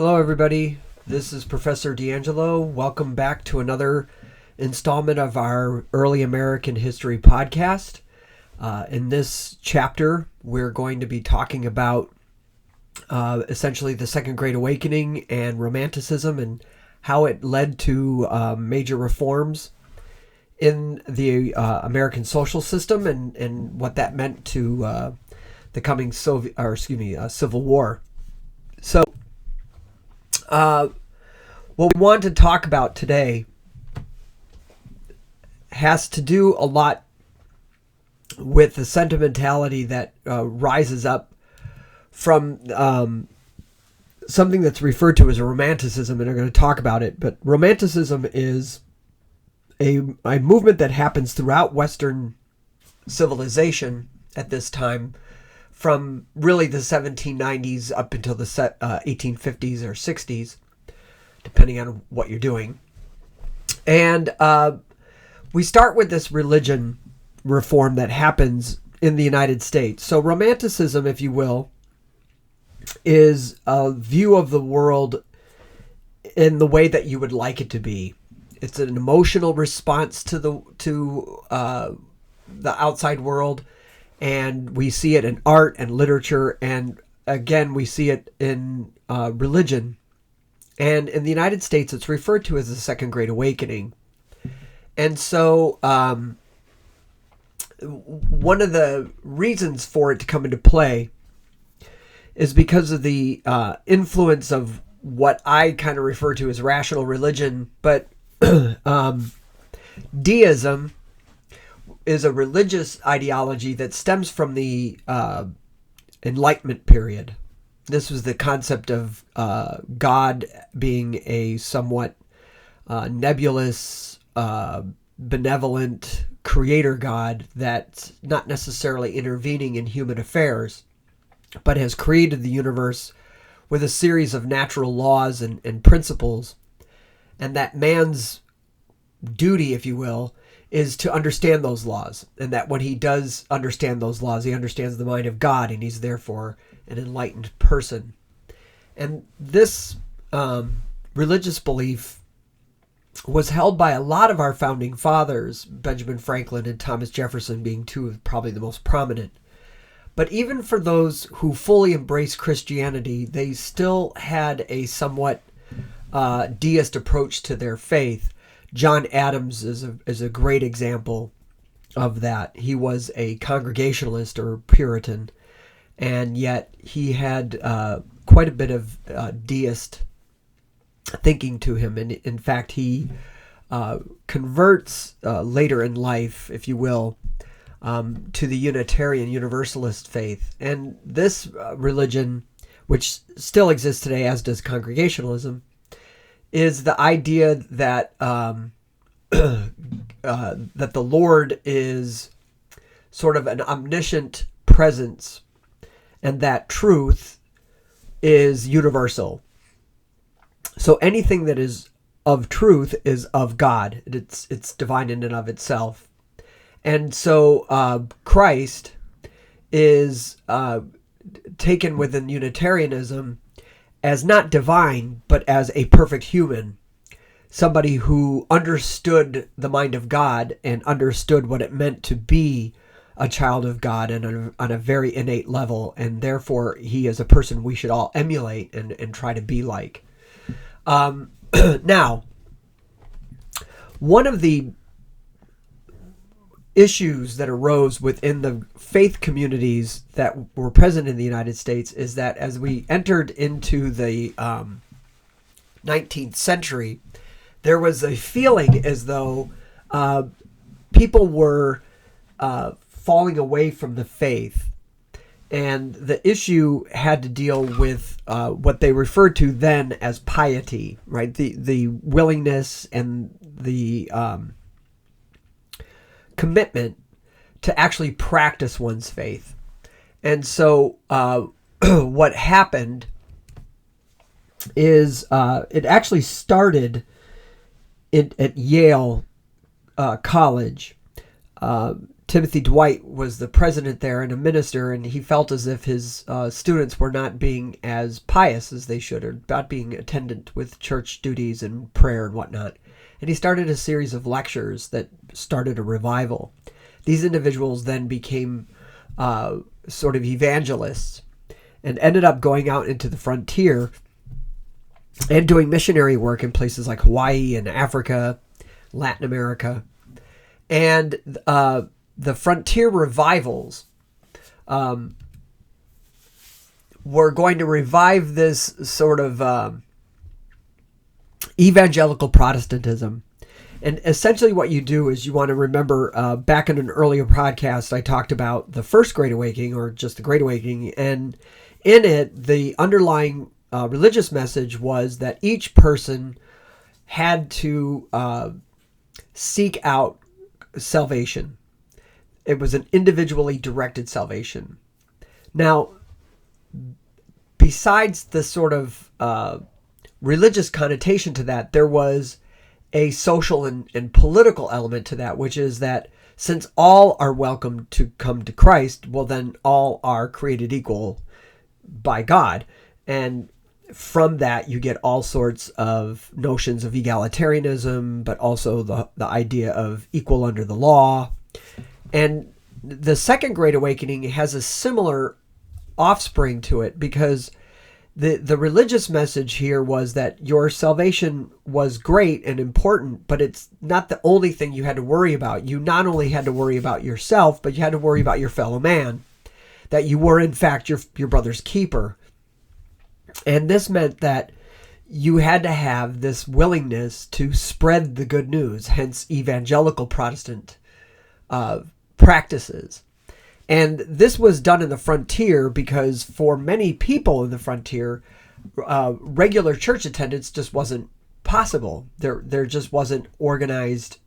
Hello, everybody. This is Professor De Angelo. Welcome back to another installment of our Early American History podcast. In this chapter, we're going to be talking about essentially the Second Great Awakening and Romanticism and how it led to major reforms in the American social system and what that meant to the coming Civil War. So, what we want to talk about today has to do a lot with the sentimentality that rises up from something that's referred to as a romanticism, and I'm going to talk about it. But romanticism is a movement that happens throughout Western civilization at this time, from really the 1790s up until the 1850s or 60s, depending on what you're doing. And we start with this religion reform that happens in the United States. So Romanticism, if you will, is a view of the world in the way that you would like it to be. It's an emotional response to the outside world. And we see it in art and literature, and again, we see it in religion. And in the United States, it's referred to as the Second Great Awakening. And so one of the reasons for it to come into play is because of the influence of what I kind of refer to as rational religion, but deism is a religious ideology that stems from the Enlightenment period. This was the concept of God being a somewhat nebulous, benevolent creator God that's not necessarily intervening in human affairs, but has created the universe with a series of natural laws and principles, and that man's duty, if you will, is to understand those laws, and that when he does understand those laws, he understands the mind of God, and he's therefore an enlightened person. And this religious belief was held by a lot of our founding fathers, Benjamin Franklin and Thomas Jefferson being two of probably the most prominent. But even for those who fully embraced Christianity, they still had a somewhat deist approach to their faith. John Adams is a great example of that. He was a Congregationalist or Puritan, and yet he had quite a bit of deist thinking to him. And in fact, he converts later in life, if you will, to the Unitarian Universalist faith. And this religion, which still exists today, as does Congregationalism, is the idea that that the Lord is sort of an omniscient presence, and that truth is universal. So anything that is of truth is of God. It's divine in and of itself. And so Christ is taken within Unitarianism as not divine, but as a perfect human, somebody who understood the mind of God and understood what it meant to be a child of God and on a very innate level, and therefore he is a person we should all emulate and try to be like. Now, one of the issues that arose within the faith communities that were present in the United States is that as we entered into the 19th century, there was a feeling as though people were falling away from the faith. And the issue had to deal with what they referred to then as piety, right? The willingness and the commitment to actually practice one's faith. And so what happened is it actually started at Yale College. Timothy Dwight was the president there and a minister, and he felt as if his students were not being as pious as they should, or not being attendant with church duties and prayer and whatnot. And he started a series of lectures that started a revival. These individuals then became sort of evangelists and ended up going out into the frontier and doing missionary work in places like Hawaii and Africa, Latin America. And the frontier revivals were going to revive this sort of evangelical Protestantism. And essentially what you do is you want to remember, back in an earlier podcast, I talked about the First Great Awakening, or just the Great Awakening. And in it, the underlying religious message was that each person had to seek out salvation. It was an individually directed salvation. Now, besides the sort of religious connotation to that, there was a social and political element to that, which is that since all are welcome to come to Christ, well, then all are created equal by God. And from that, you get all sorts of notions of egalitarianism, but also the idea of equal under the law. And the Second Great Awakening has a similar offspring to it, because the religious message here was that your salvation was great and important, but it's not the only thing you had to worry about. You not only had to worry about yourself, but you had to worry about your fellow man, that you were in fact your brother's keeper. And this meant that you had to have this willingness to spread the good news, hence evangelical Protestant practices. And this was done in the frontier because for many people in the frontier, regular church attendance just wasn't possible. There just wasn't organized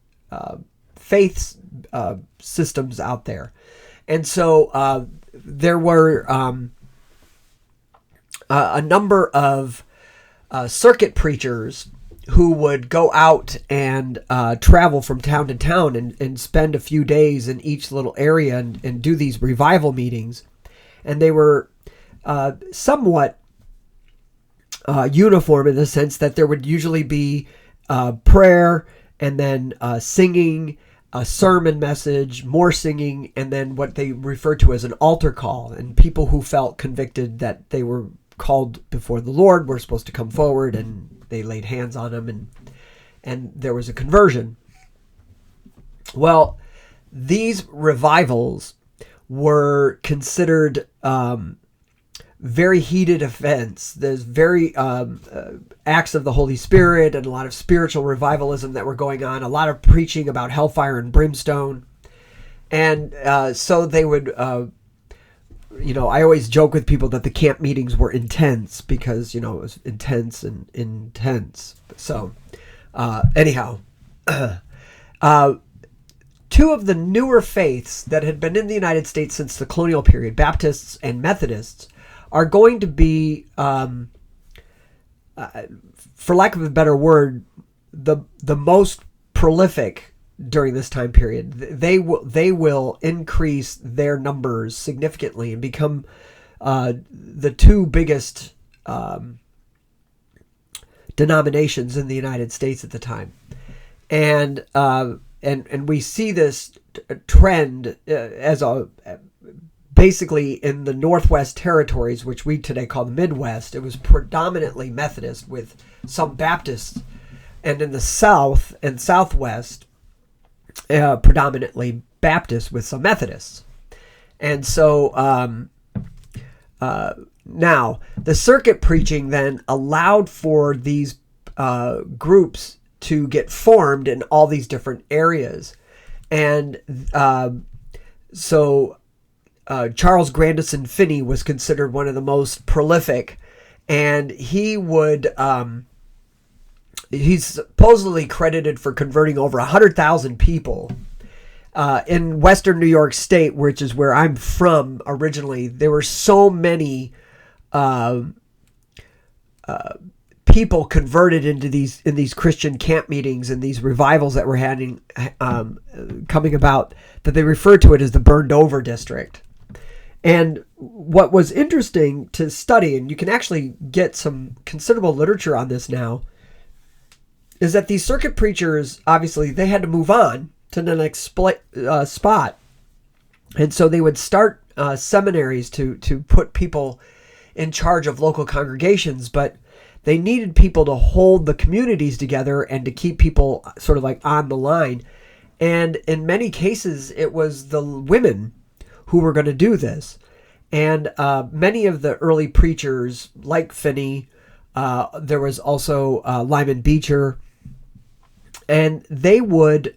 faith systems out there. And so there were a number of circuit preachers who would go out and travel from town to town and spend a few days in each little area and do these revival meetings. And they were somewhat uniform in the sense that there would usually be prayer and then singing, a sermon message, more singing, and then what they refer to as an altar call. And people who felt convicted that they were called before the Lord were supposed to come forward, and they laid hands on them, and there was a conversion. Well, these revivals were considered very heated events. There's very acts of the Holy Spirit and a lot of spiritual revivalism that were going on, a lot of preaching about hellfire and brimstone. And so they would, I always joke with people that the camp meetings were intense because, it was intense and intense. So anyhow, two of the newer faiths that had been in the United States since the colonial period, Baptists and Methodists, are going to be, for lack of a better word, the most prolific during this time period. They will increase their numbers significantly and become the two biggest denominations in the United States at the time, and we see this trend as basically in the Northwest Territories, which we today call the Midwest. It was predominantly Methodist with some Baptists, and in the South and Southwest, predominantly Baptist with some Methodists. And so now the circuit preaching then allowed for these groups to get formed in all these different areas. And so Charles Grandison Finney was considered one of the most prolific, and he would he's supposedly credited for converting over 100,000 people in Western New York State, which is where I'm from originally. There were so many people converted into these Christian camp meetings and these revivals that were having coming about, that they referred to it as the burned over district. And what was interesting to study, and you can actually get some considerable literature on this now, is that these circuit preachers, obviously, they had to move on to the next spot. And so they would start seminaries to put people in charge of local congregations, but they needed people to hold the communities together and to keep people sort of like on the line. And in many cases, it was the women who were going to do this. And many of the early preachers, like Finney, there was also Lyman Beecher, and they would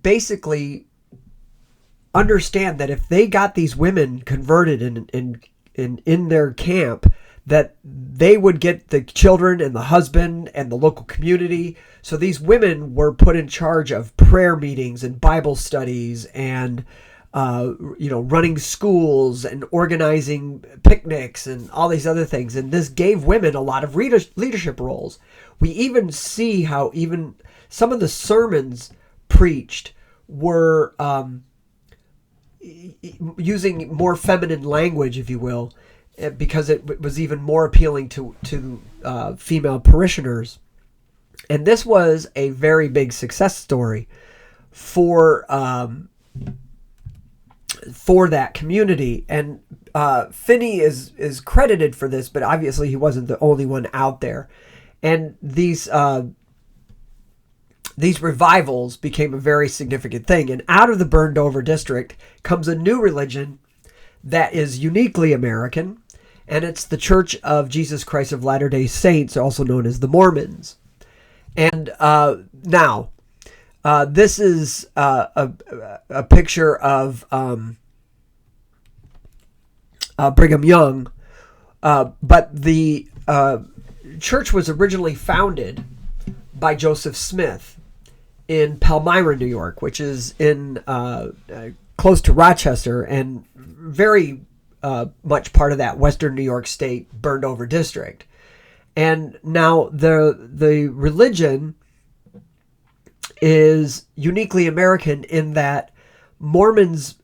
basically understand that if they got these women converted in their camp, that they would get the children and the husband and the local community. So these women were put in charge of prayer meetings and Bible studies and running schools and organizing picnics and all these other things. And this gave women a lot of leadership roles. We even see how even some of the sermons preached were using more feminine language, if you will, because it was even more appealing to female parishioners. And this was a very big success story for that community. And Finney is credited for this, but obviously he wasn't the only one out there. And these revivals became a very significant thing. And out of the burned over district comes a new religion that is uniquely American, and it's the Church of Jesus Christ of Latter-day Saints, also known as the Mormons. And now, this is a picture of Brigham Young, but the church was originally founded by Joseph Smith in Palmyra, New York, which is in close to Rochester and very much part of that Western New York State burned over district. And now the religion is uniquely American in that Mormons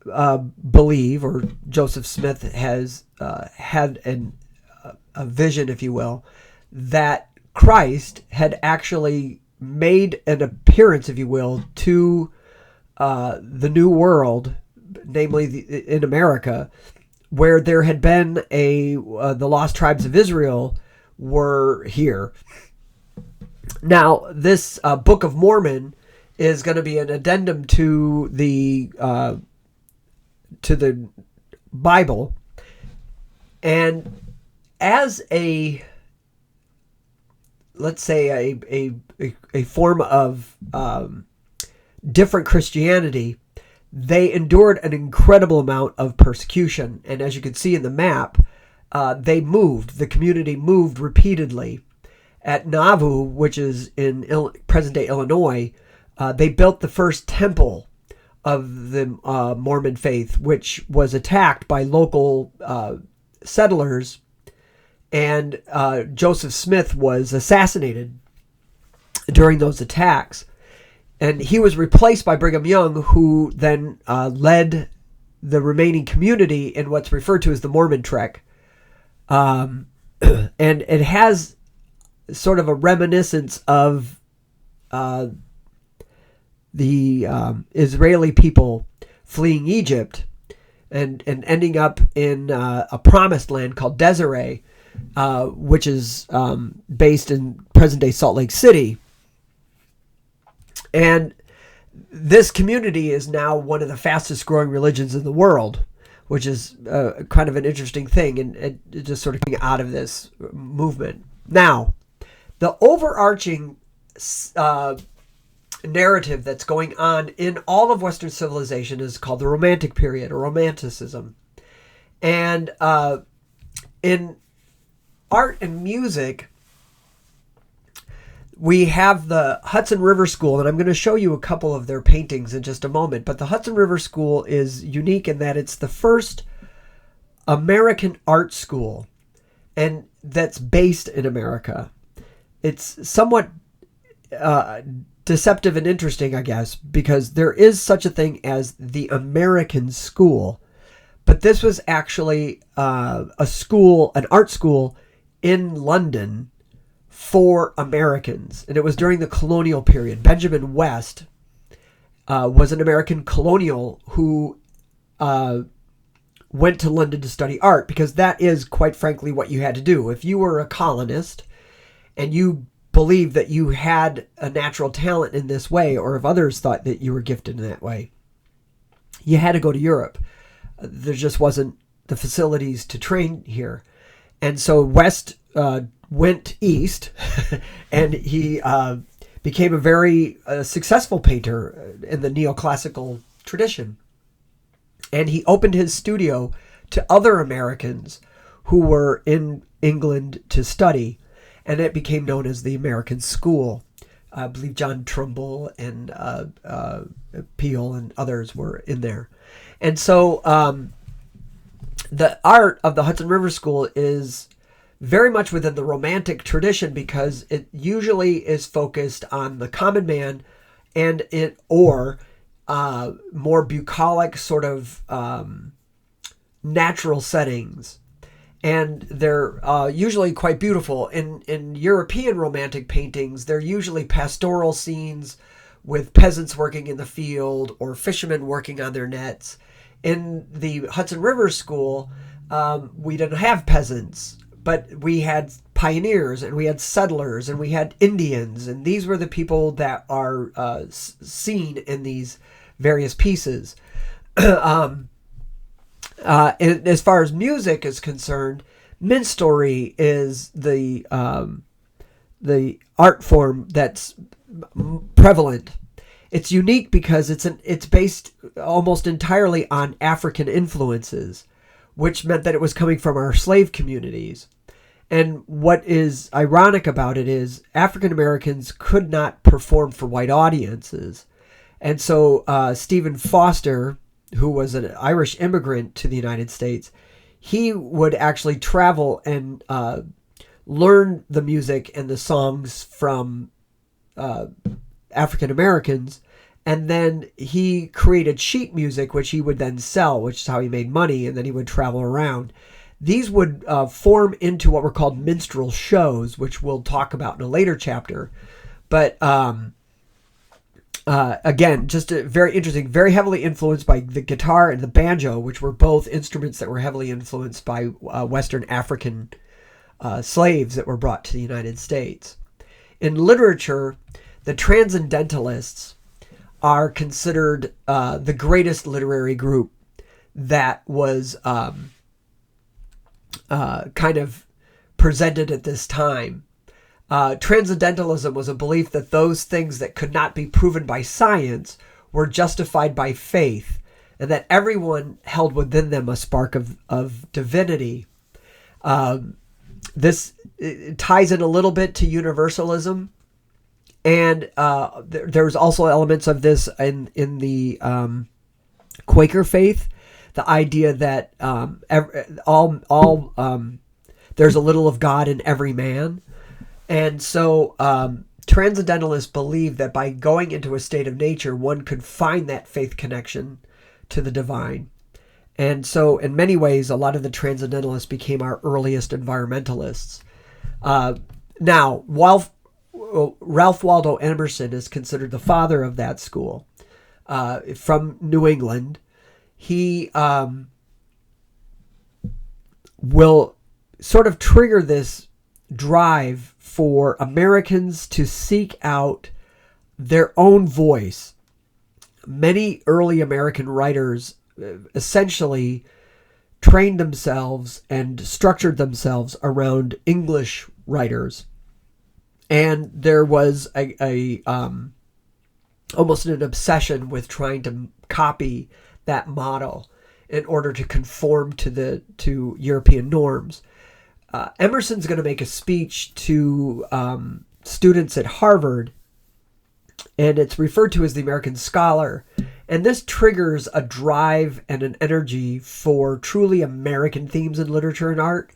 believe, or Joseph Smith has had a vision, if you will, that Christ had actually made an appearance, if you will, to the New World, namely in America, where there had been the lost tribes of Israel were here. Now, this Book of Mormon is going to be an addendum to the Bible, and as let's say a form of different Christianity, they endured an incredible amount of persecution. And as you can see in the map, the community moved repeatedly. At Nauvoo, which is in present-day Illinois, they built the first temple of the Mormon faith, which was attacked by local settlers, and Joseph Smith was assassinated during those attacks. And he was replaced by Brigham Young, who then led the remaining community in what's referred to as the Mormon Trek. And it has sort of a reminiscence of the Israeli people fleeing Egypt and ending up in a promised land called Desiree, which is based in present-day Salt Lake City. And this community is now one of the fastest growing religions in the world, which is kind of an interesting thing, and it just sort of coming out of this movement. Now, the overarching narrative that's going on in all of Western civilization is called the Romantic period, or Romanticism. And in art and music, we have the Hudson River School, and I'm going to show you a couple of their paintings in just a moment. But the Hudson River School is unique in that it's the first American art school and that's based in America. It's somewhat deceptive and interesting, I guess, because there is such a thing as the American school, but this was actually a school, an art school in London for Americans, and it was during the colonial period. Benjamin West was an American colonial who went to London to study art, because that is, quite frankly, what you had to do. If you were a colonist and you believed that you had a natural talent in this way, or if others thought that you were gifted in that way, you had to go to Europe. There just wasn't the facilities to train here. And so West went east, and he became a very successful painter in the neoclassical tradition. And he opened his studio to other Americans who were in England to study, and it became known as the American School. I believe John Trumbull and Peel and others were in there. And so the art of the Hudson River School is very much within the Romantic tradition, because it usually is focused on the common man and more bucolic sort of natural settings. And they're usually quite beautiful. In European Romantic paintings, they're usually pastoral scenes with peasants working in the field or fishermen working on their nets. In the Hudson River School, we didn't have peasants, but we had pioneers, and we had settlers, and we had Indians, and these were the people that are seen in these various pieces. And as far as music is concerned, minstrelsy is the art form that's prevalent. It's unique because it's based almost entirely on African influences, which meant that it was coming from our slave communities. And what is ironic about it is African Americans could not perform for white audiences. And so Stephen Foster, who was an Irish immigrant to the United States, he would actually travel and learn the music and the songs from African Americans. And then he created sheet music, which he would then sell, which is how he made money. And then he would travel around. These would form into what were called minstrel shows, which we'll talk about in a later chapter. But again, just very interesting, very heavily influenced by the guitar and the banjo, which were both instruments that were heavily influenced by Western African slaves that were brought to the United States. In literature, the Transcendentalists are considered the greatest literary group that was kind of presented at this time. Transcendentalism was a belief that those things that could not be proven by science were justified by faith, and that everyone held within them a spark of divinity. This ties in a little bit to universalism, and there's also elements of this in the Quaker faith. The idea that there's a little of God in every man. And so Transcendentalists believe that by going into a state of nature, one could find that faith connection to the divine. And so in many ways, a lot of the Transcendentalists became our earliest environmentalists. Now, Ralph Waldo Emerson is considered the father of that school from New England. He will sort of trigger this drive for Americans to seek out their own voice. Many early American writers essentially trained themselves and structured themselves around English writers. And there was a almost an obsession with trying to copy that model in order to conform to European norms. Emerson's going to make a speech to students at Harvard, and it's referred to as the American Scholar. And this triggers a drive and an energy for truly American themes in literature and art.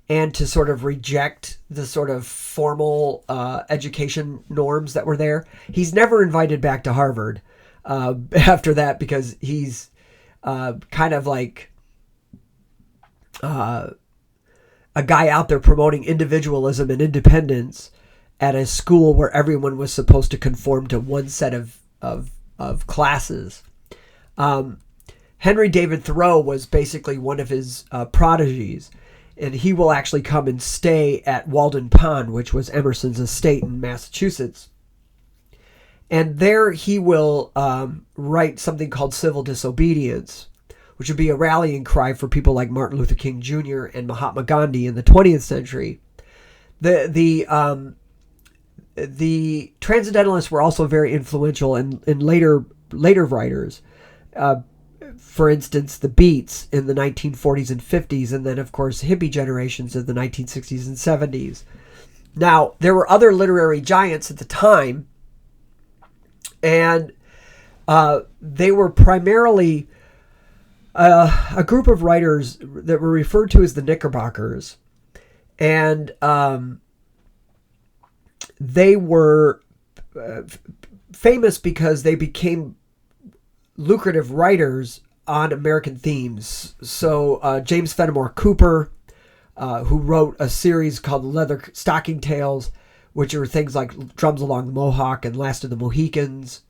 and to sort of reject the sort of formal education norms that were there. He's never invited back to Harvard after that, because he's kind of like a guy out there promoting individualism and independence at a school where everyone was supposed to conform to one set of classes. Henry David Thoreau was basically one of his prodigies, and he will actually come and stay at Walden Pond, which was Emerson's estate in Massachusetts. And there he will write something called Civil Disobedience, which would be a rallying cry for people like Martin Luther King Jr. and Mahatma Gandhi in the 20th century. The Transcendentalists were also very influential in later writers. For instance, the Beats in the 1940s and 50s, and then, of course, hippie generations in the 1960s and 70s. Now, there were other literary giants at the time, and they were primarily a group of writers that were referred to as the Knickerbockers. And they were famous because they became lucrative writers on American themes. So James Fenimore Cooper, who wrote a series called The Leather Stocking Tales, which are things like Drums Along the Mohawk and Last of the Mohicans.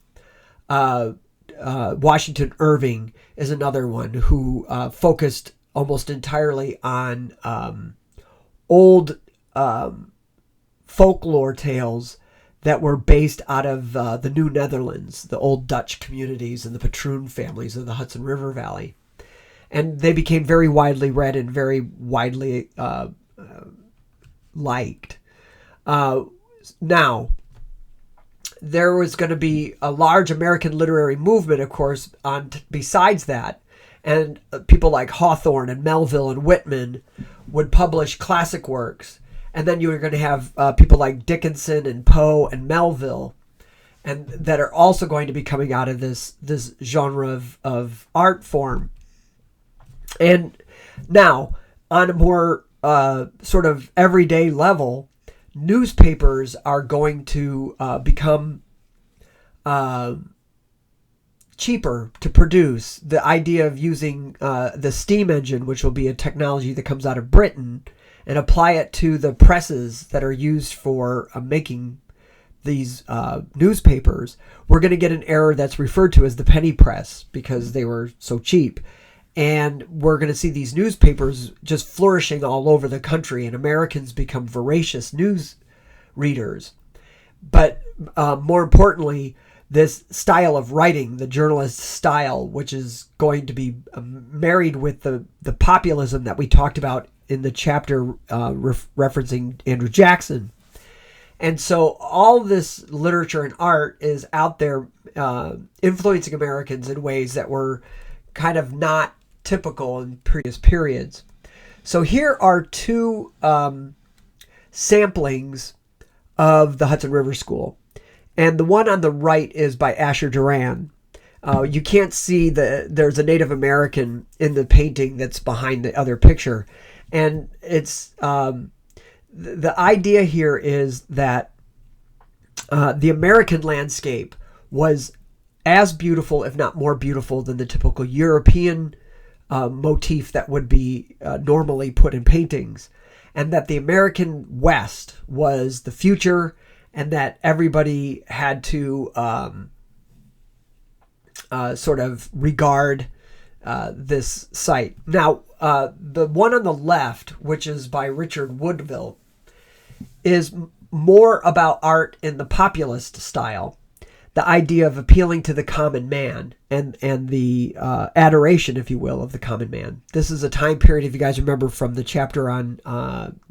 Washington Irving is another one who focused almost entirely on old folklore tales that were based out of the New Netherlands, the old Dutch communities and the patroon families of the Hudson River Valley. And they became very widely read and very widely liked. Now, there was going to be a large American literary movement, of course, besides that. And people like Hawthorne and Melville and Whitman would publish classic works. And then you were going to have people like Dickinson and Poe and Melville, and that are also going to be coming out of this genre of art form. And now, on a more sort of everyday level, newspapers are going to become cheaper to produce. The idea of using the steam engine, which will be a technology that comes out of Britain, and apply it to the presses that are used for making these newspapers, we're going to get an era that's referred to as the penny press, because they were so cheap. And we're going to see these newspapers just flourishing all over the country, and Americans become voracious news readers. But more importantly, this style of writing, the journalist style, which is going to be married with the populism that we talked about in the chapter referencing Andrew Jackson. And so all this literature and art is out there influencing Americans in ways that were kind of not typical in previous periods. So here are two samplings of the Hudson River School. And the one on the right is by Asher Duran. You can't see there's a Native American in the painting that's behind the other picture. And it's the idea here is that the American landscape was as beautiful, if not more beautiful, than the typical European motif that would be normally put in paintings. And that the American West was the future, and that everybody had to sort of regard this site. Now, the one on the left, which is by Richard Woodville, is more about art in the populist style. The idea of appealing to the common man and the adoration, if you will, of the common man. This is a time period, if you guys remember from the chapter on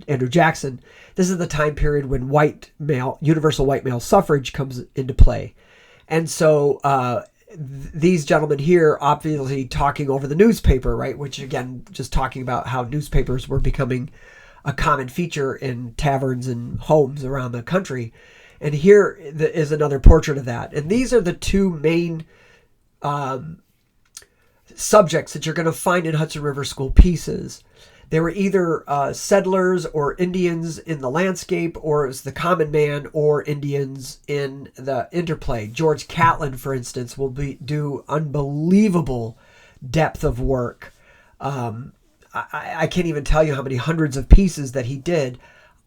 Andrew Jackson, this is the time period when universal white male suffrage comes into play. And so these gentlemen here obviously talking over the newspaper, right? Which again, just talking about how newspapers were becoming a common feature in taverns and homes around the country. And here is another portrait of that. And these are the two main subjects that you're going to find in Hudson River School pieces. They were either settlers or Indians in the landscape, or it was the common man or Indians in the interplay. George Catlin, for instance, will do unbelievable depth of work. I can't even tell you how many hundreds of pieces that he did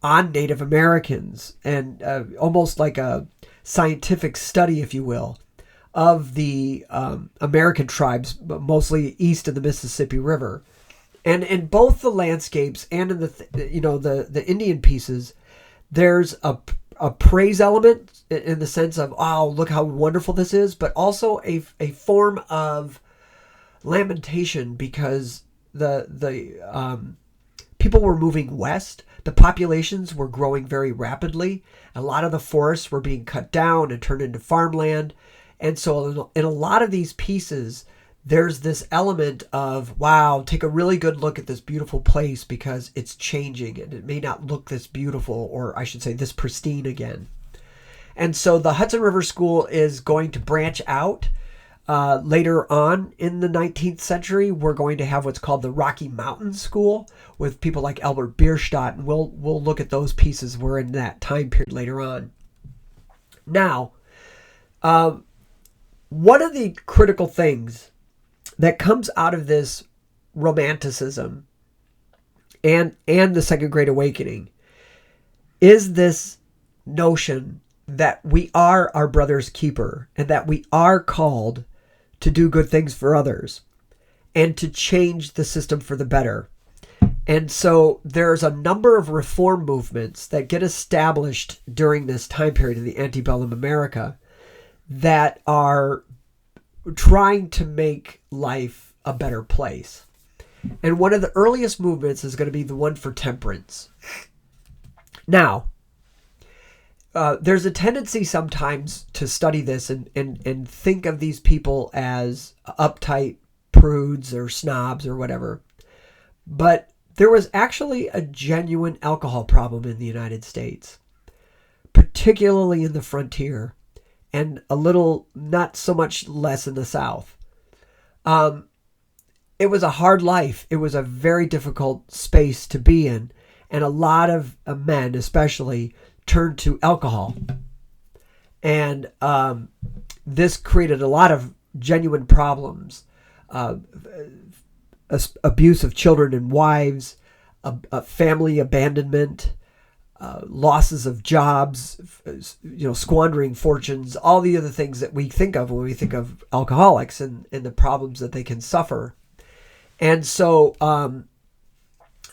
on Native Americans, and almost like a scientific study, if you will, of the American tribes, mostly east of the Mississippi River. And in both the landscapes and in the Indian pieces, there's a praise element in the sense of, oh, look how wonderful this is, but also a form of lamentation, because the people were moving west. The populations were growing very rapidly. A lot of the forests were being cut down and turned into farmland. And so in a lot of these pieces, there's this element of, wow, take a really good look at this beautiful place because it's changing and it may not look this beautiful, or I should say this pristine again. And so the Hudson River School is going to branch out. Later on in the 19th century, we're going to have what's called the Rocky Mountain School with people like Albert Bierstadt, and we'll look at those pieces. We're in that time period later on. Now, one of the critical things that comes out of this Romanticism and the Second Great Awakening is this notion that we are our brother's keeper, and that we are called to do good things for others and to change the system for the better. And so there's a number of reform movements that get established during this time period in the antebellum America that are trying to make life a better place. And one of the earliest movements is going to be the one for temperance. Now, there's a tendency sometimes to study this and think of these people as uptight prudes or snobs or whatever. But there was actually a genuine alcohol problem in the United States, particularly in the frontier, and a little, not so much less in the South. It was a hard life. It was a very difficult space to be in. And a lot of men, especially, turned to alcohol. And this created a lot of genuine problems. Abuse of children and wives, family abandonment, losses of jobs, squandering fortunes, all the other things that we think of when we think of alcoholics and the problems that they can suffer. And so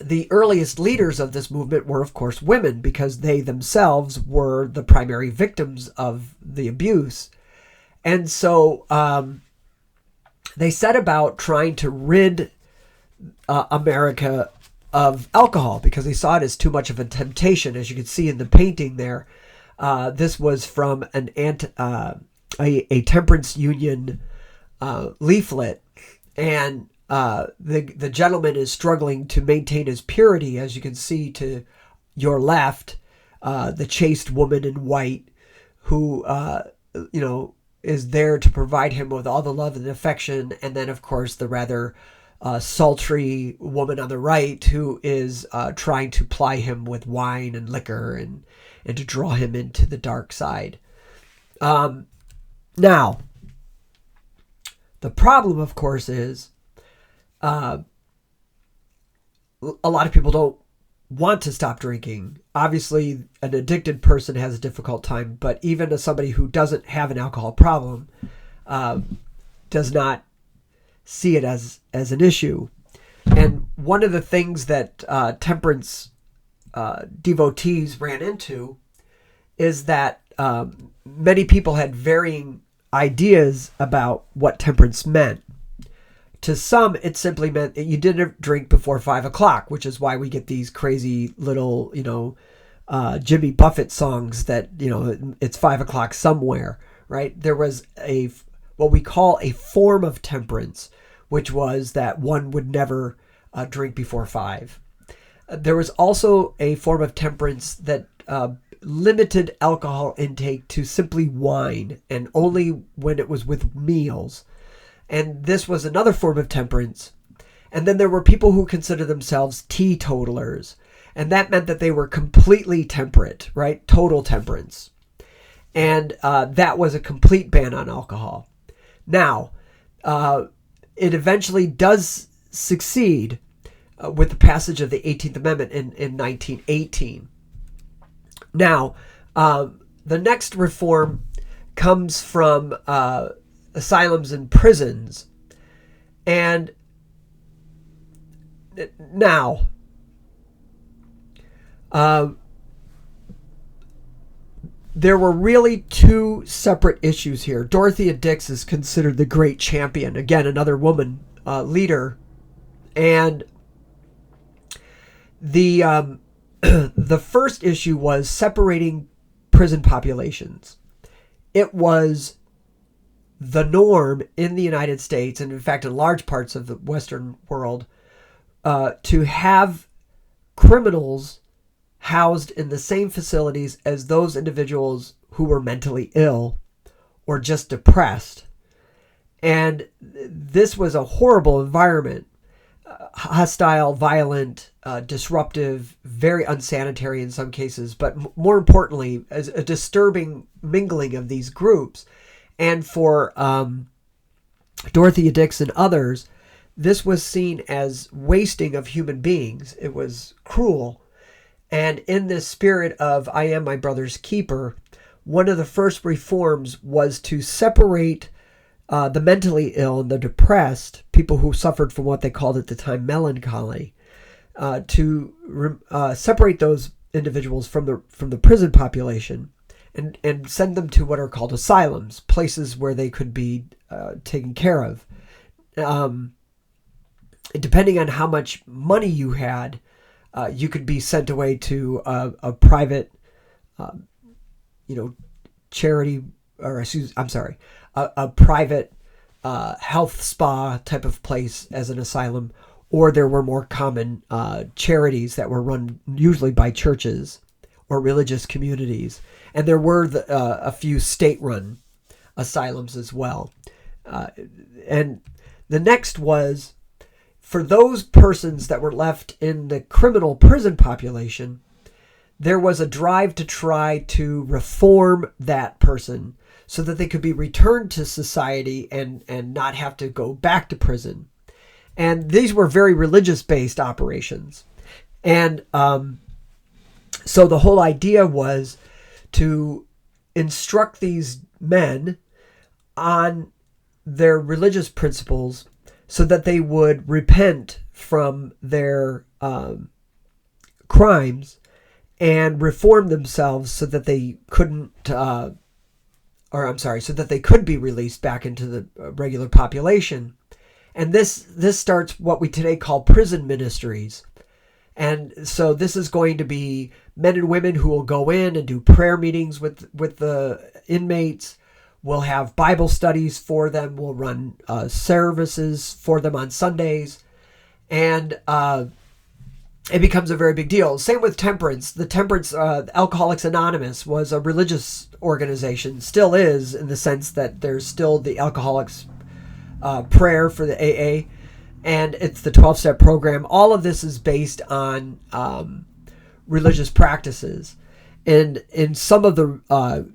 the earliest leaders of this movement were, of course, women, because they themselves were the primary victims of the abuse. And so they set about trying to rid America of alcohol, because they saw it as too much of a temptation. As you can see in the painting there, this was from a temperance union leaflet, and the gentleman is struggling to maintain his purity. As you can see to your left, the chaste woman in white, who is there to provide him with all the love and affection, and then of course the rather sultry woman on the right, who is trying to ply him with wine and liquor and to draw him into the dark side. Now, the problem, of course, is a lot of people don't want to stop drinking. Obviously, an addicted person has a difficult time, but even as somebody who doesn't have an alcohol problem does not see it as an issue. And one of the things that temperance devotees ran into is that many people had varying ideas about what temperance meant. To some, it simply meant that you didn't drink before 5 o'clock, which is why we get these crazy little, Jimmy Buffett songs that, it's 5 o'clock somewhere, right? There was what we call a form of temperance, which was that one would never drink before 5. There was also a form of temperance that limited alcohol intake to simply wine, and only when it was with meals. And this was another form of temperance. And then there were people who considered themselves teetotalers. And that meant that they were completely temperate, right? Total temperance. And that was a complete ban on alcohol. Now, it eventually does succeed with the passage of the 18th Amendment in 1918. Now, the next reform comes from asylums and prisons. And now, there were really two separate issues here. Dorothea Dix is considered the great champion. Again, another woman leader. And the the first issue was separating prison populations. It was the norm in the United States, and in fact in large parts of the Western world, to have criminals housed in the same facilities as those individuals who were mentally ill or just depressed. And this was a horrible environment. Hostile, violent, disruptive, very unsanitary in some cases, but more importantly, as a disturbing mingling of these groups. And for Dorothea Dix and others, this was seen as wasting of human beings. It was cruel. And in this spirit of I am my brother's keeper, one of the first reforms was to separate the mentally ill and the depressed, people who suffered from what they called at the time melancholy, to separate those individuals from the prison population and send them to what are called asylums, places where they could be taken care of. Depending on how much money you had, you could be sent away to a private, charity, or a private health spa type of place as an asylum, or there were more common charities that were run usually by churches or religious communities, and there were a few state-run asylums as well. And the next was, for those persons that were left in the criminal prison population, there was a drive to try to reform that person so that they could be returned to society and not have to go back to prison. And these were very religious-based operations. And so the whole idea was to instruct these men on their religious principles so that they would repent from their crimes and reform themselves so that they couldn't, so that they could be released back into the regular population. And this starts what we today call prison ministries. And so this is going to be men and women who will go in and do prayer meetings with the inmates. We'll have Bible studies for them. We'll run services for them on Sundays. And it becomes a very big deal. Same with temperance. The temperance, Alcoholics Anonymous was a religious organization, still is, in the sense that there's still the Alcoholics prayer for the AA, and it's the 12-step program. All of this is based on religious practices. And in some of the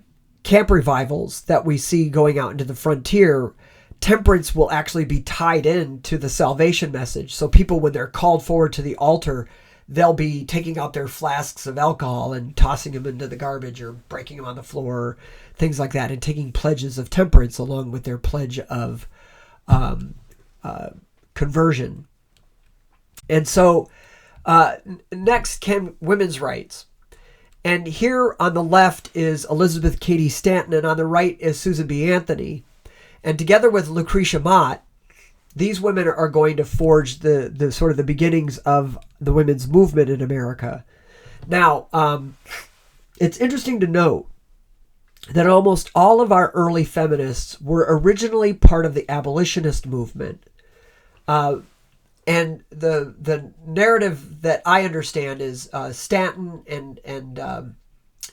camp revivals that we see going out into the frontier, temperance will actually be tied in to the salvation message. So people, when they're called forward to the altar, they'll be taking out their flasks of alcohol and tossing them into the garbage or breaking them on the floor, things like that, and taking pledges of temperance along with their pledge of conversion. And so next came women's rights. And here on the left is Elizabeth Cady Stanton, and on the right is Susan B. Anthony. And together with Lucretia Mott, these women are going to forge the sort of the beginnings of the women's movement in America. Now, it's interesting to note that almost all of our early feminists were originally part of the abolitionist movement. And the narrative that I understand is Stanton and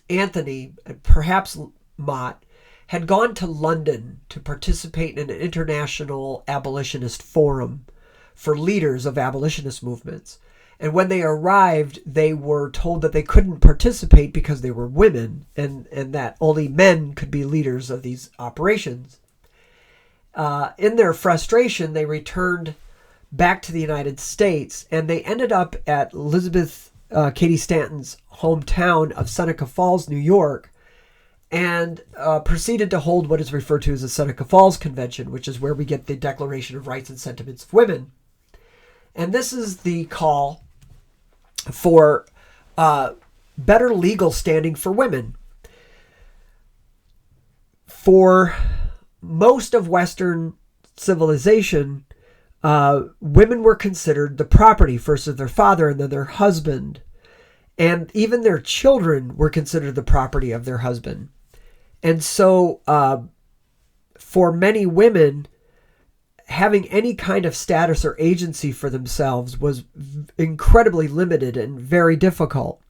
Anthony, and perhaps Mott, had gone to London to participate in an international abolitionist forum for leaders of abolitionist movements. And when they arrived, they were told that they couldn't participate because they were women, and that only men could be leaders of these operations. In their frustration, they returned back to the United States, and they ended up at Elizabeth Cady Stanton's hometown of Seneca Falls, New York, and proceeded to hold what is referred to as the Seneca Falls Convention, which is where we get the Declaration of Rights and Sentiments of Women. And this is the call for better legal standing for women. For most of Western civilization, women were considered the property first of their father and then their husband. And even their children were considered the property of their husband. And so for many women, having any kind of status or agency for themselves was incredibly limited and very difficult.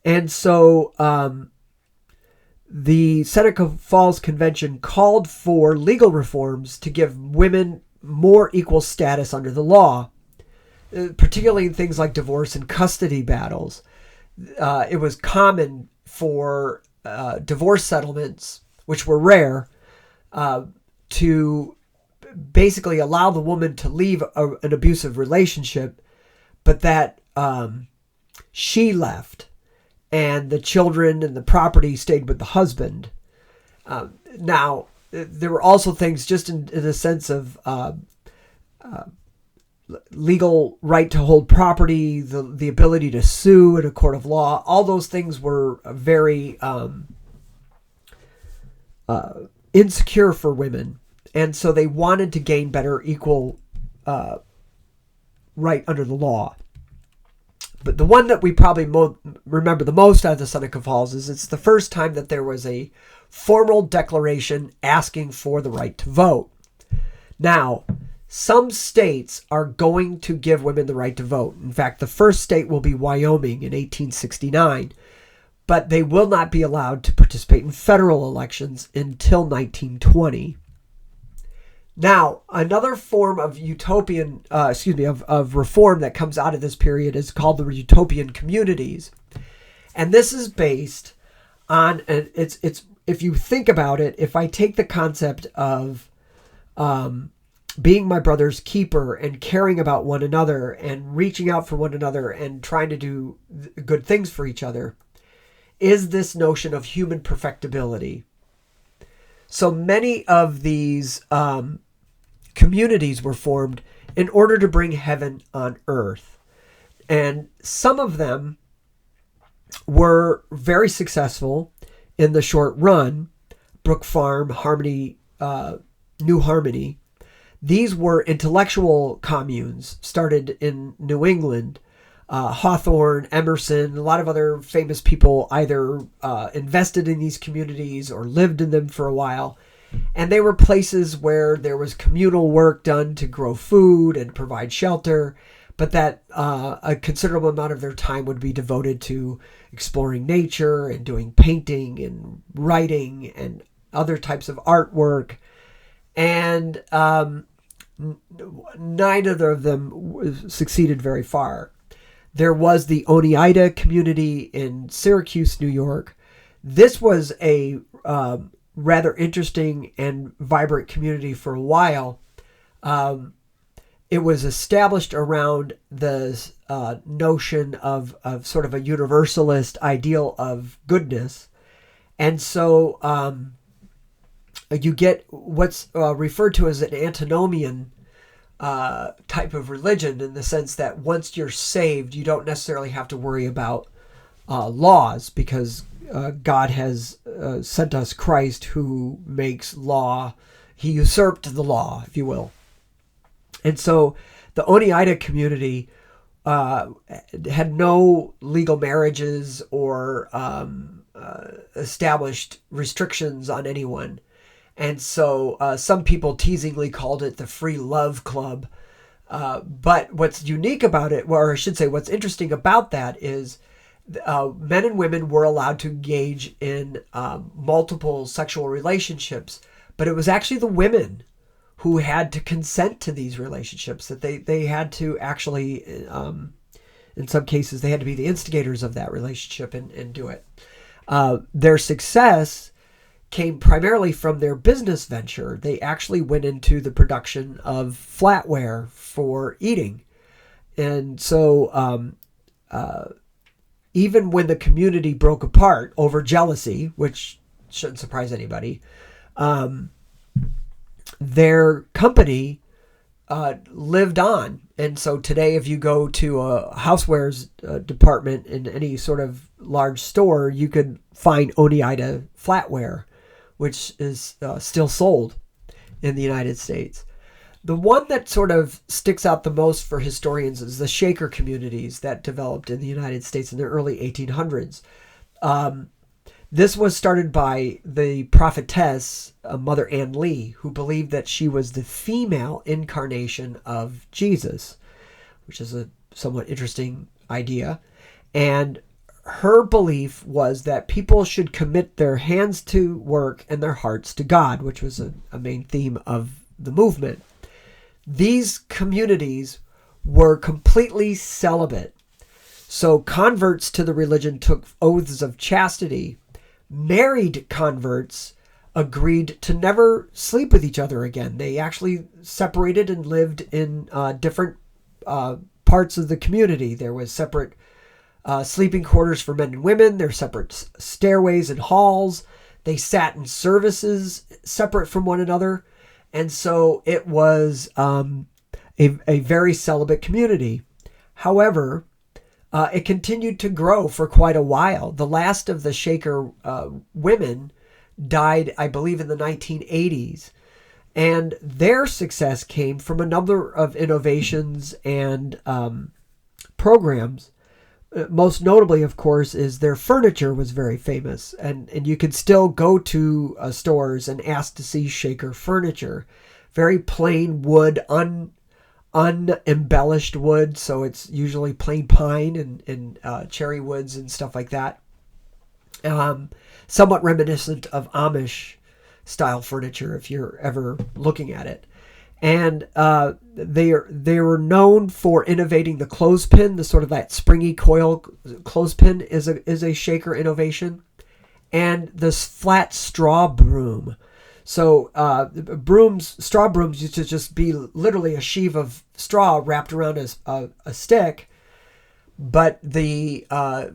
And so the Seneca Falls Convention called for legal reforms to give women more equal status under the law, particularly in things like divorce and custody battles. It was common for divorce settlements, which were rare, to basically allow the woman to leave an abusive relationship, but that she left and the children and the property stayed with the husband. Now, there were also things just in the sense of legal right to hold property, the ability to sue in a court of law. All those things were very insecure for women. And so they wanted to gain better equal right under the law. But the one that we probably remember the most out of the Seneca Falls is it's the first time that there was a formal declaration asking for the right to vote. Now, some states are going to give women the right to vote. In fact, the first state will be Wyoming in 1869. But they will not be allowed to participate in federal elections until 1920. Now, another form of of reform that comes out of this period is called the utopian communities. And this is based on, it's if you think about it, if I take the concept of being my brother's keeper and caring about one another and reaching out for one another and trying to do good things for each other, is this notion of human perfectibility. So many of these communities were formed in order to bring heaven on earth. And some of them were very successful in the short run. Brook Farm, Harmony, New Harmony. These were intellectual communes started in New England. Hawthorne, Emerson, a lot of other famous people either invested in these communities or lived in them for a while. And they were places where there was communal work done to grow food and provide shelter, but that a considerable amount of their time would be devoted to exploring nature and doing painting and writing and other types of artwork. And neither of them succeeded very far. There was the Oneida community in Syracuse, New York. This was a rather interesting and vibrant community for a while. It was established around the notion of sort of a universalist ideal of goodness. And so you get what's referred to as an antinomian type of religion, in the sense that once you're saved, you don't necessarily have to worry about laws, because God has sent us Christ, who makes law. He usurped the law, if you will. And so the Oneida community had no legal marriages or established restrictions on anyone. And so some people teasingly called it the Free Love Club. But what's unique about it, or I should say what's interesting about that, is men and women were allowed to engage in multiple sexual relationships. But it was actually the women who had to consent to these relationships, that they had to actually, in some cases, they had to be the instigators of that relationship and do it. Their success came primarily from their business venture. They actually went into the production of flatware for eating. And so even when the community broke apart over jealousy, which shouldn't surprise anybody, their company lived on. And so today, if you go to a housewares department in any sort of large store, you could find Oneida flatware, which is still sold in the United States. The one that sort of sticks out the most for historians is the Shaker communities that developed in the United States in the early 1800s. This was started by the prophetess, Mother Ann Lee, who believed that she was the female incarnation of Jesus, which is a somewhat interesting idea. And her belief was that people should commit their hands to work and their hearts to God, which was a main theme of the movement. These communities were completely celibate. So converts to the religion took oaths of chastity. Married converts agreed to never sleep with each other again. They actually separated and lived in different parts of the community. There was separate sleeping quarters for men and women. There were separate stairways and halls. They sat in services separate from one another. And so it was a very celibate community. However, it continued to grow for quite a while. The last of the Shaker women died, I believe, in the 1980s. And their success came from a number of innovations and programs. Most notably, of course, is their furniture was very famous. And you could still go to stores and ask to see Shaker furniture. Very plain wood, unembellished wood, so it's usually plain pine and cherry woods and stuff like that. Somewhat reminiscent of Amish style furniture, if you're ever looking at it. And they were known for innovating the clothespin, the sort of that springy coil clothespin is a Shaker innovation, and this flat straw broom. So straw brooms used to just be literally a sheaf of straw wrapped around a stick, but the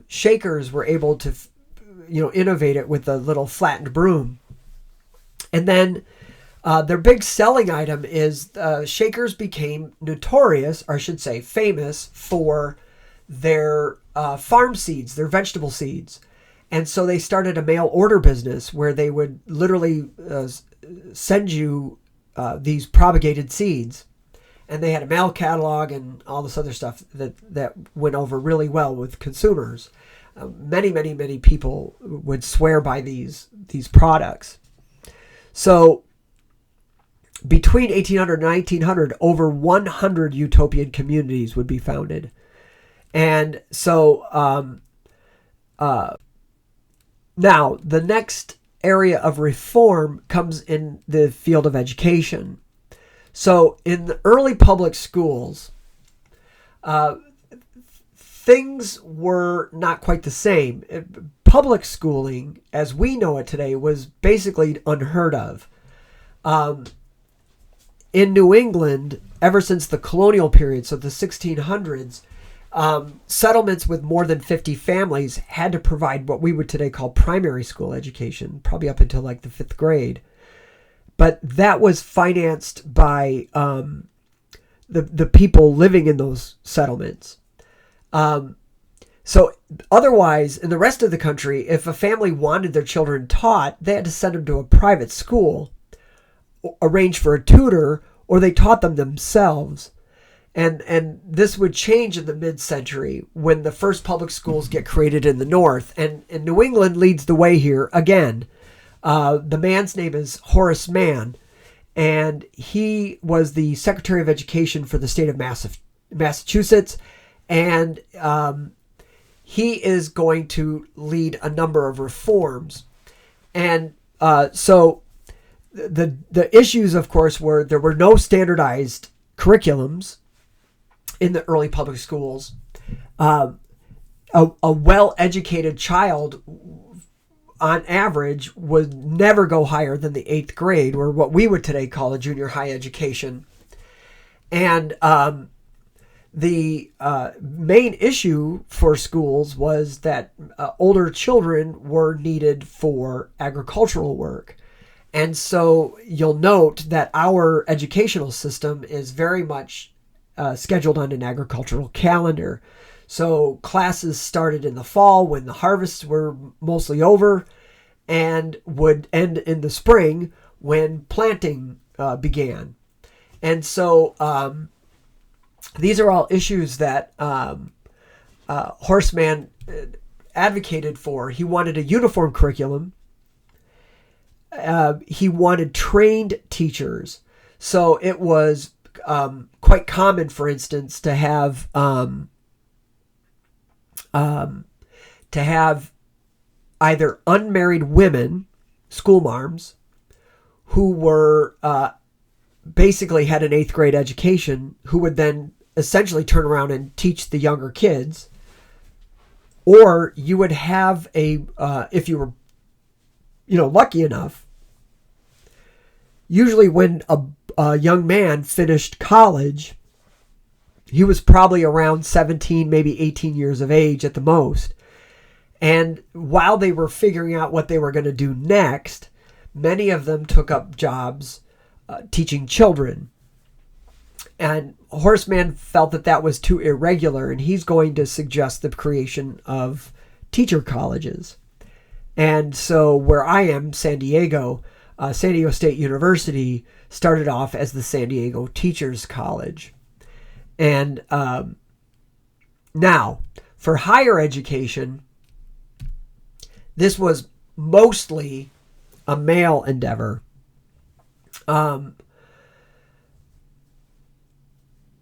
Shakers were able to, innovate it with a little flattened broom. And then their big selling item is Shakers became notorious, or I should say famous, for their farm seeds, their vegetable seeds. And so they started a mail order business where they would literally send you these propagated seeds. And they had a mail catalog and all this other stuff that went over really well with consumers. Many people would swear by these products. So between 1800 and 1900, over 100 utopian communities would be founded. And so now, the next area of reform comes in the field of education. So in the early public schools, things were not quite the same. Public schooling, as we know it today, was basically unheard of. In New England, ever since the colonial period, so the 1600s, settlements with more than 50 families had to provide what we would today call primary school education, probably up until like the 5th grade. But that was financed by the people living in those settlements. So otherwise, in the rest of the country, if a family wanted their children taught, they had to send them to a private school, arrange for a tutor, or they taught them themselves. And this would change in the mid-century when the first public schools get created in the North. And New England leads the way here again. The man's name is Horace Mann, and he was the Secretary of Education for the state of Massachusetts. And he is going to lead a number of reforms. And so the issues, of course, were there were no standardized curriculums in the early public schools. A well-educated child, on average, would never go higher than the 8th grade, or what we would today call a junior high education. And the main issue for schools was that older children were needed for agricultural work. And so you'll note that our educational system is very much scheduled on an agricultural calendar. So classes started in the fall when the harvests were mostly over, and would end in the spring when planting began. And so these are all issues that Horseman advocated for. He wanted a uniform curriculum. He wanted trained teachers. So it was quite common, for instance, to have either unmarried women, schoolmarms, who were basically had an 8th grade education, who would then essentially turn around and teach the younger kids. Or you would have if you were, lucky enough, usually when a young man finished college, he was probably around 17, maybe 18 years of age at the most. And while they were figuring out what they were going to do next, many of them took up jobs teaching children. And Horseman felt that that was too irregular, and he's going to suggest the creation of teacher colleges. And so where I am, San Diego State University started off as the San Diego Teachers College. And now, for higher education, this was mostly a male endeavor.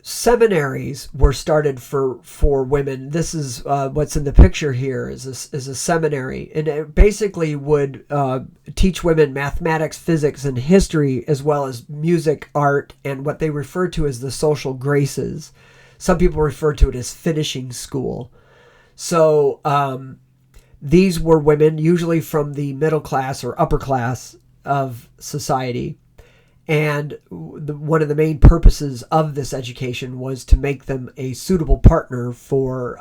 Seminaries were started for women. This is what's in the picture here is a seminary, and it basically would teach women mathematics, physics, and history, as well as music, art, and what they refer to as the social graces. Some people refer to it as finishing school. So these were women, usually from the middle class or upper class of society. And one of the main purposes of this education was to make them a suitable partner for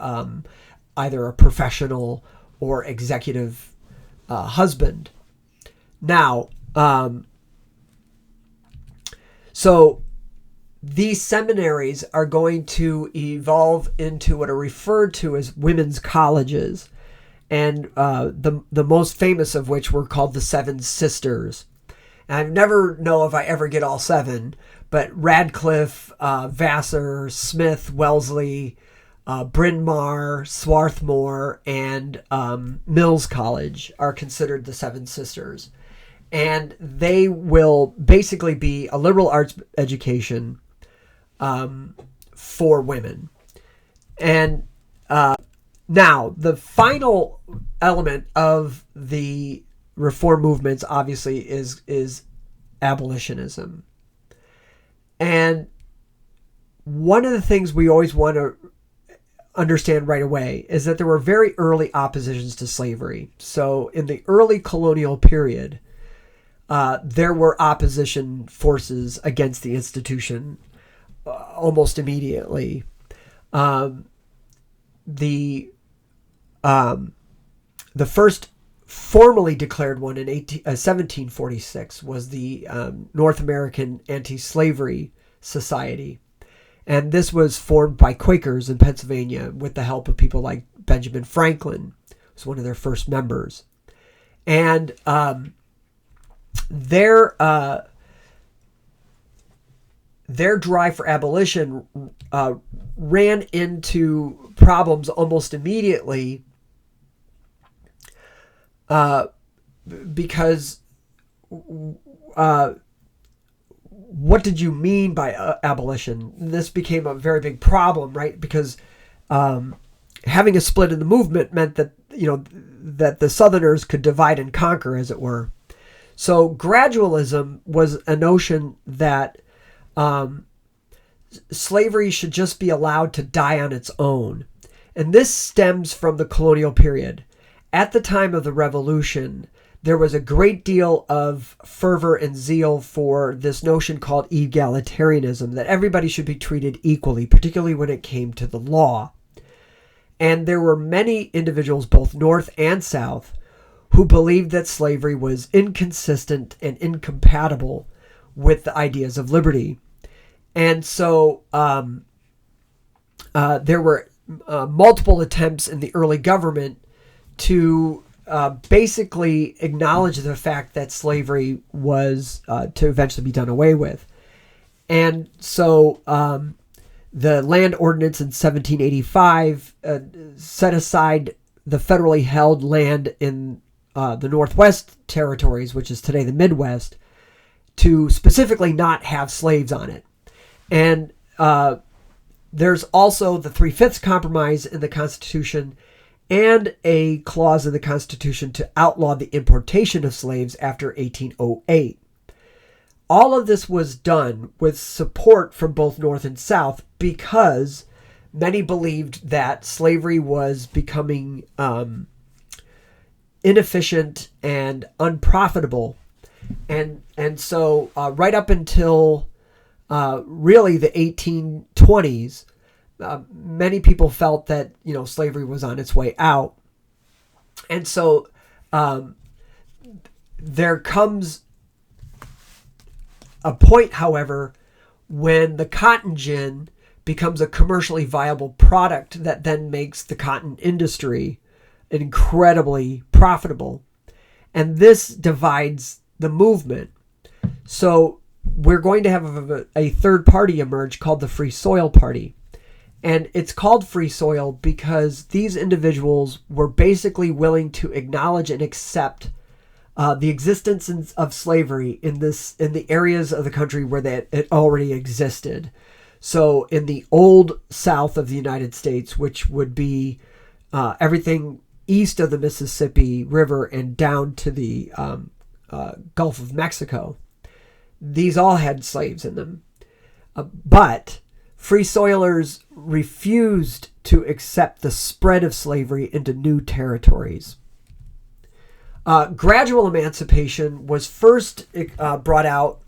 either a professional or executive husband. Now, so these seminaries are going to evolve into what are referred to as women's colleges. And the most famous of which were called the Seven Sisters. And I never know if I ever get all seven, but Radcliffe, Vassar, Smith, Wellesley, Bryn Mawr, Swarthmore, and Mills College are considered the Seven Sisters. And they will basically be a liberal arts education for women. And now, the final element of the reform movements, obviously, is abolitionism. And one of the things we always want to understand right away is that there were very early oppositions to slavery. So in the early colonial period, there were opposition forces against the institution almost immediately. The first formally declared one in 1746 was the North American Anti-Slavery Society. And this was formed by Quakers in Pennsylvania with the help of people like Benjamin Franklin, who was one of their first members. And their drive for abolition ran into problems almost immediately because what did you mean by abolition? This became a very big problem, right? Because having a split in the movement meant that, that the Southerners could divide and conquer, as it were. So gradualism was a notion that slavery should just be allowed to die on its own. And this stems from the colonial period. At the time of the Revolution, there was a great deal of fervor and zeal for this notion called egalitarianism, that everybody should be treated equally, particularly when it came to the law. And there were many individuals, both North and South, who believed that slavery was inconsistent and incompatible with the ideas of liberty. And so there were multiple attempts in the early government to basically acknowledge the fact that slavery was to eventually be done away with. And so the land ordinance in 1785 set aside the federally held land in the Northwest Territories, which is today the Midwest, to specifically not have slaves on it. And there's also the 3/5 Compromise in the Constitution and a clause in the Constitution to outlaw the importation of slaves after 1808. All of this was done with support from both North and South because many believed that slavery was becoming inefficient and unprofitable. And so right up until really the 1820s, many people felt that, slavery was on its way out. And so there comes a point, however, when the cotton gin becomes a commercially viable product that then makes the cotton industry incredibly profitable. And this divides the movement. So we're going to have a third party emerge called the Free Soil Party. And it's called Free Soil because these individuals were basically willing to acknowledge and accept the existence of slavery in the areas of the country where it already existed. So in the old South of the United States, which would be everything east of the Mississippi River and down to the Gulf of Mexico, these all had slaves in them. But Free Soilers refused to accept the spread of slavery into new territories. Gradual emancipation was first brought out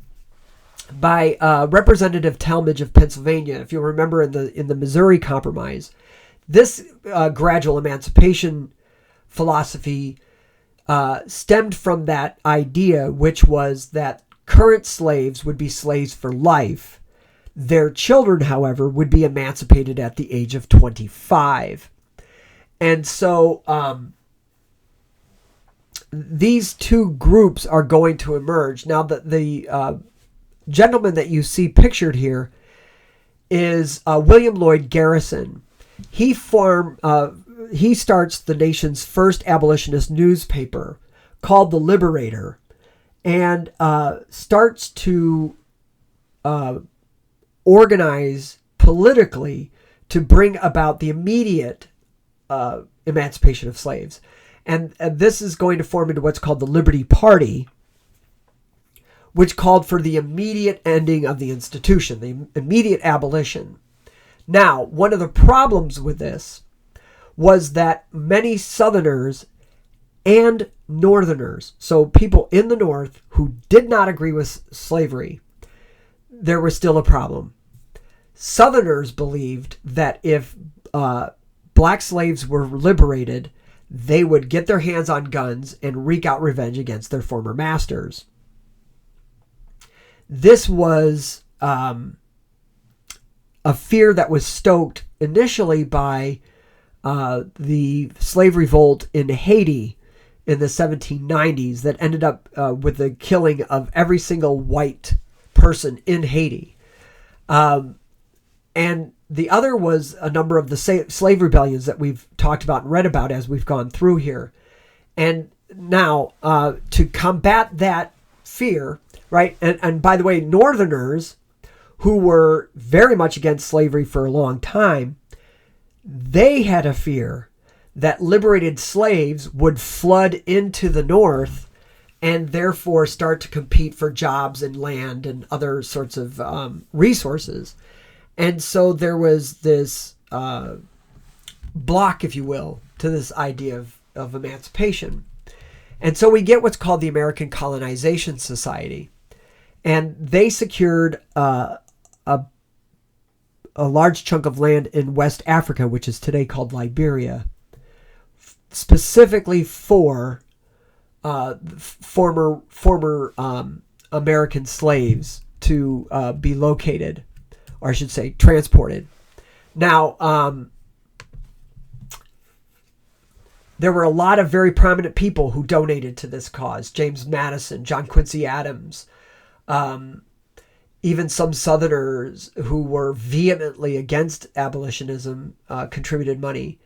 by Representative Talmadge of Pennsylvania. If you remember in the Missouri Compromise, this gradual emancipation philosophy stemmed from that idea, which was that current slaves would be slaves for life. Their children, however, would be emancipated at the age of 25. And so these two groups are going to emerge. Now, the gentleman that you see pictured here is William Lloyd Garrison. He starts the nation's first abolitionist newspaper called The Liberator, and starts to organize politically to bring about the immediate emancipation of slaves. And this is going to form into what's called the Liberty Party, which called for the immediate ending of the institution, the immediate abolition. Now, one of the problems with this was that many Southerners and Northerners, so people in the North who did not agree with slavery, there was still a problem. Southerners believed that if black slaves were liberated, they would get their hands on guns and wreak out revenge against their former masters. This was a fear that was stoked initially by the slave revolt in Haiti in the 1790s that ended up with the killing of every single white person in Haiti. And the other was a number of the slave rebellions that we've talked about and read about as we've gone through here. And now, to combat that fear, right? And by the way, Northerners, who were very much against slavery for a long time, they had a fear that liberated slaves would flood into the North and therefore start to compete for jobs and land and other sorts of resources. And so there was this block, if you will, to this idea of emancipation. And so we get what's called the American Colonization Society. And they secured a large chunk of land in West Africa, which is today called Liberia, specifically for former American slaves to be located, or I should say transported. Now, there were a lot of very prominent people who donated to this cause. James Madison, John Quincy Adams, even some Southerners who were vehemently against abolitionism contributed money.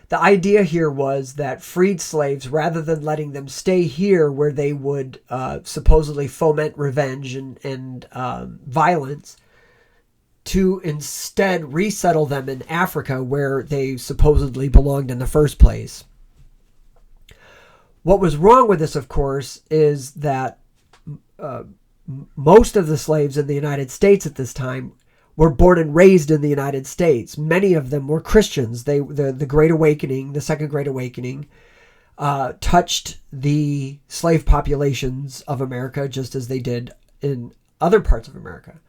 The idea here was that freed slaves, rather than letting them stay here where they would supposedly foment revenge and violence, to instead resettle them in Africa where they supposedly belonged in the first place. What was wrong with this, of course, is that most of the slaves in the United States at this time were born and raised in the United States. Many of them were Christians. The Great Awakening, the Second Great Awakening, touched the slave populations of America just as they did in other parts of America.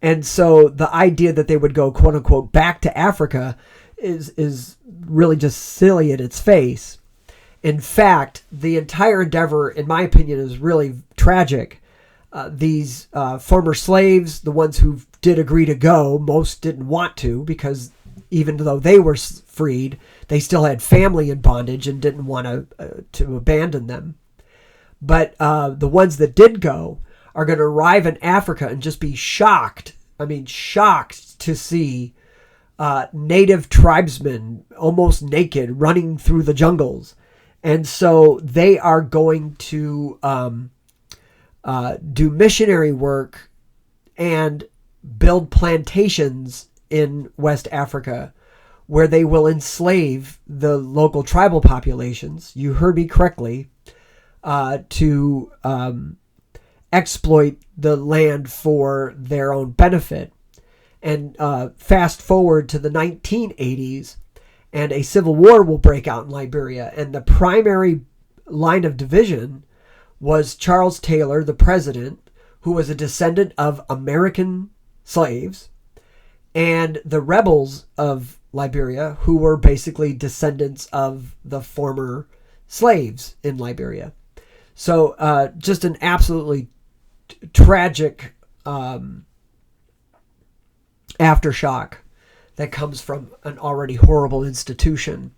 And so the idea that they would go, quote unquote, back to Africa is really just silly at its face. In fact, the entire endeavor, in my opinion, is really tragic. These former slaves, the ones who did agree to go, most didn't want to, because even though they were freed, they still had family in bondage and didn't want to abandon them. But the ones that did go are going to arrive in Africa and just be shocked. I mean, shocked to see native tribesmen almost naked running through the jungles. And so they are going to do missionary work and build plantations in West Africa where they will enslave the local tribal populations. You heard me correctly, to exploit the land for their own benefit. And fast forward to the 1980s, and a civil war will break out in Liberia. And the primary line of division was Charles Taylor, the president, who was a descendant of American slaves, and the rebels of Liberia, who were basically descendants of the former slaves in Liberia. So just an absolutely tragic aftershock that comes from an already horrible institution.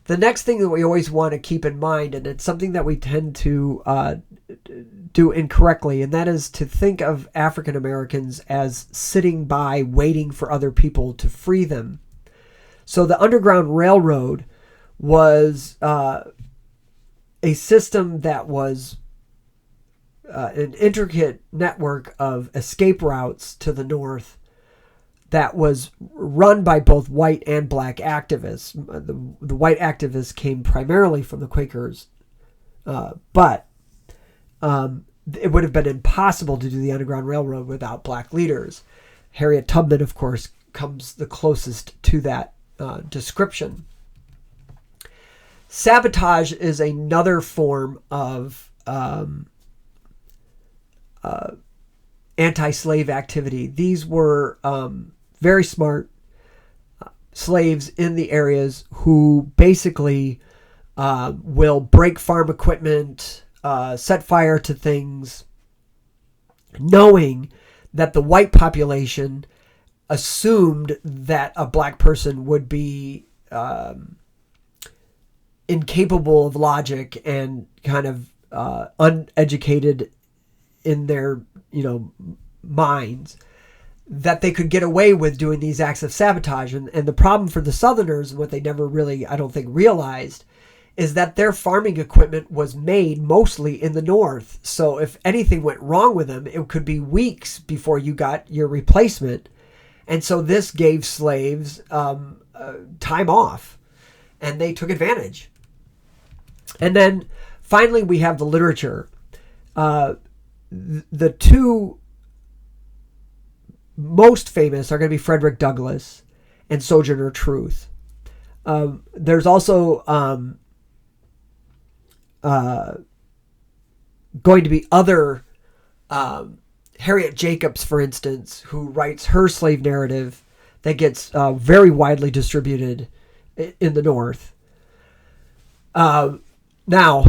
The next thing that we always want to keep in mind, and it's something that we tend to do incorrectly, and that is to think of African Americans as sitting by waiting for other people to free them. So the Underground Railroad was a system that was an intricate network of escape routes to the north that was run by both white and black activists. The white activists came primarily from the Quakers, but it would have been impossible to do the Underground Railroad without black leaders. Harriet Tubman, of course, comes the closest to that description. Sabotage is another form of anti-slave activity. These were very smart slaves in the areas who basically will break farm equipment, set fire to things, knowing that the white population assumed that a black person would be incapable of logic and kind of uneducated in their minds, that they could get away with doing these acts of sabotage. And the problem for the Southerners, and what they never really, I don't think, realized, is that their farming equipment was made mostly in the North. So if anything went wrong with them, it could be weeks before you got your replacement. And so this gave slaves time off, and they took advantage. And then finally, we have the literature. The two most famous are going to be Frederick Douglass and Sojourner Truth. There's also going to be other, Harriet Jacobs, for instance, who writes her slave narrative that gets very widely distributed in the North. Now,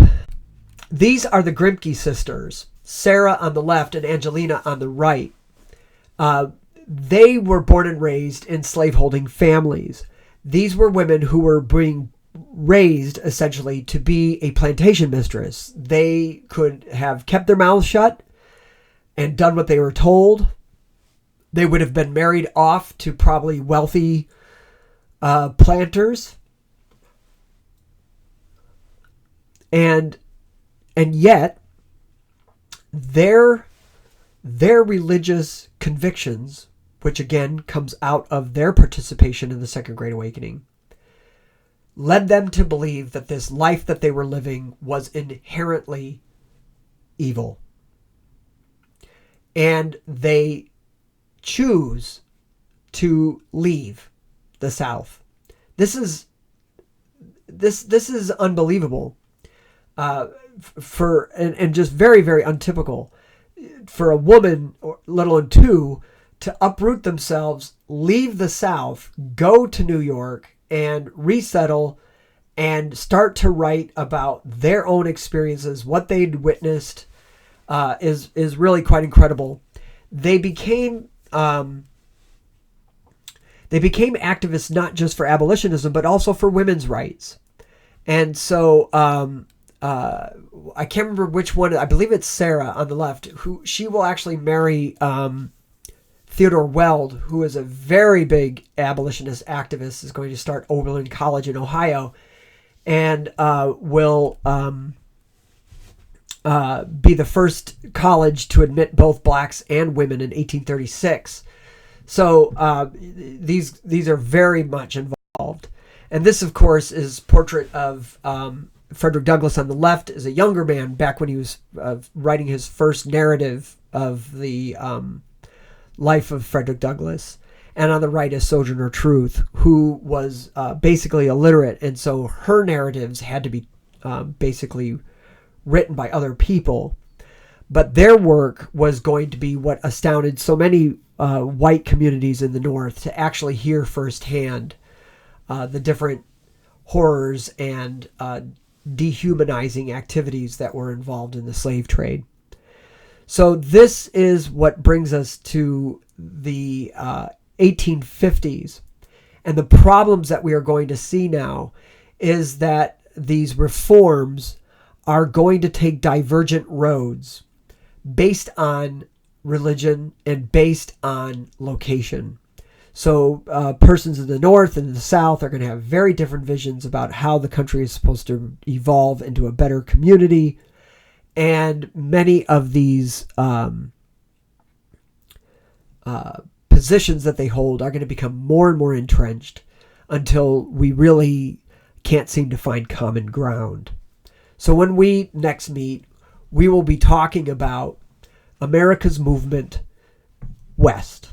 these are the Grimke sisters, Sarah on the left and Angelina on the right. They were born and raised in slaveholding families. These were women who were being raised essentially to be a plantation mistress. They could have kept their mouths shut and done what they were told. They would have been married off to probably wealthy planters. And yet their religious convictions, which again comes out of their participation in the Second Great Awakening, led them to believe that this life that they were living was inherently evil. And they choose to leave the South. This is unbelievable. And just very, very untypical for a woman, or let alone two, to uproot themselves, leave the South, go to New York, and resettle, and start to write about their own experiences, what they'd witnessed, is really quite incredible. They became activists not just for abolitionism, but also for women's rights. And so I can't remember which one. I believe it's Sarah on the left, who she will actually marry Theodore Weld, who is a very big abolitionist activist, is going to start Oberlin College in Ohio, and will be the first college to admit both blacks and women in 1836. So these are very much involved. And this, of course, is portrait of Frederick Douglass on the left as a younger man, back when he was writing his first narrative of the life of Frederick Douglass. And on the right is Sojourner Truth, who was basically illiterate, and so her narratives had to be basically written by other people. But their work was going to be what astounded so many white communities in the North, to actually hear firsthand the different horrors and dehumanizing activities that were involved in the slave trade. So this is what brings us to the 1850s. And the problems that we are going to see now is that these reforms are going to take divergent roads based on religion and based on location. So persons in the North and the South are going to have very different visions about how the country is supposed to evolve into a better community. And many of these positions that they hold are going to become more and more entrenched until we really can't seem to find common ground. So when we next meet, we will be talking about America's movement west.